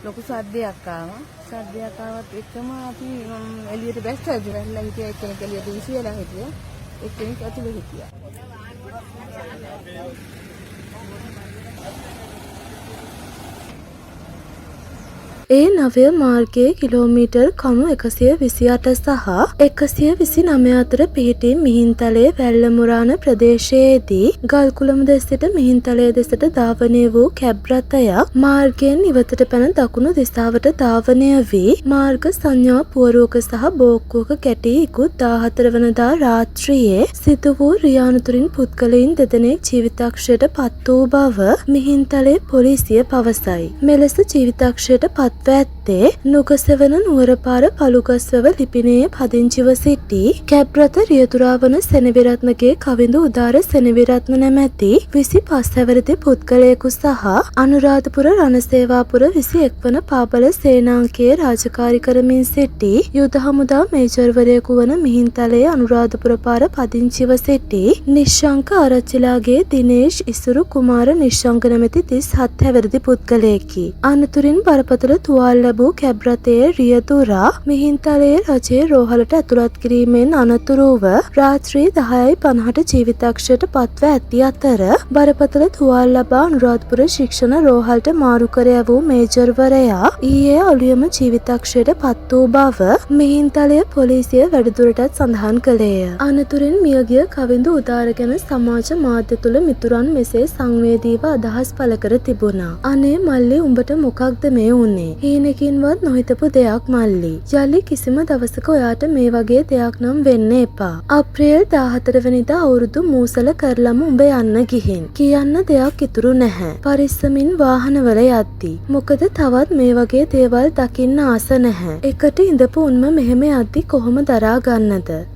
ලොකු සද්දයක් ආවා. සද්දයක් ආවත් එක්කම අපි එළියට බැස්සා ජීවලා හිටියා එක්කෙනෙක් එළියට විසියලා හිටියා. එක්කෙනෙක් ඇතුලේ හිටියා. A9 මාර්ගයේ කිලෝමීටර් කණු 128 සහ 129 අතර පිහිටි මිහින්තලේ වැල්ලමුරාන ප්‍රදේශයේදී ගල්කුළම දෙසට මිහින්තලේ දෙසට ධාවනය වූ කැබ් රථයක් මාර්ගයෙන් ඉවතට පැන දකුණු දිශාවට ධාවනය වී මාර්ග සංඥා පුවරුවක සහ බෝක්කුවක කැටි ඉක්ුත් 14 වනදා රාත්‍රියේ සිදු වූ රියානුතුරින් පුද්ගලයින් දෙදෙනෙක් ජීවිතක්ෂයට පත් වූ බව මිහින්තලේ පොලිසිය පවසයි. මෙලෙස ජීවිතක්ෂයට පත් ඇත්තේ නුගසෙවන නුවරපාර පළුගස්වැව ලිපිනයේ පදිංචිව සිටි කැබ් රථ රියදුරාවන සෙනවිරත්නගේ කවිඳු උදාර සෙනවිරත්න නැමැති 25 හැවිරිදි පුද්ගලයෙකු සහ අනුරාධපුර රණසේවාපුර 21 වන පාබල සේනාංකයේ රාජකාරී කරමින් සිටි යුද හමුදා මේජර්වරයෙකු වන මිහින්තලයේ අනුරාධපුර පාර පදිංචිව සිටි නිශ්ශංක ආරච්චිලාගේ දිනේෂ් ඉසුරු කුමාර නිශ්ශංක නැමැති 37 හැවිරිදි පුද්ගලයෙකි. අනතුරින් බරපතල තුවාල ලැබූ කැබ් රථයේ රියදුරා මිහින්තලයේ රජයේ රෝහලට ඇතුළත් කිරීමෙන් අනතුරුව රාත්‍රී 10:50ට ජීවිතක්ෂයට පත්ව ඇති අතර බරපතල තුවාල ලබා අනුරාධපුර ශික්ෂණ රෝහලට මාරු කර යවූ මේජර්වරයා ඊයේ අලුයම ජීවිතක්ෂයට පත් වූ බව මිහින්තලය පොලිසිය වැඩිදුරටත් සඳහන් කළේය. අනතුරින් මියගිය කවිඳු උදාර ගැන සමාජ මාධ්‍ය තුළ මිතුරන් මෙසේ සංවේදීව අදහස් පළ කර තිබුණා. අනේ මල්ලි උඹට මොකක්ද මේ වුනේ? හීනකින්වත් නොහිතපු දෙයක් මල්ලි. යලි කිසිම දවසක ඔයාට මේ වගේ දෙයක් නම් වෙන්න එපා. අප්‍රේල් 14 වෙනිදා අවුරුදු මූසල කරලම උඹ යන්න ගිහින්. කියන්න දෙයක් ඉතුරු නැහැ. පරිස්සමින් වාහනවල යද්දි. මොකද තවත් මේ වගේ දේවල් දකින්න ආස නැහැ. එකට ඉඳපු උන්ම මෙහෙම යද්දි කොහොම දරා ගන්නද?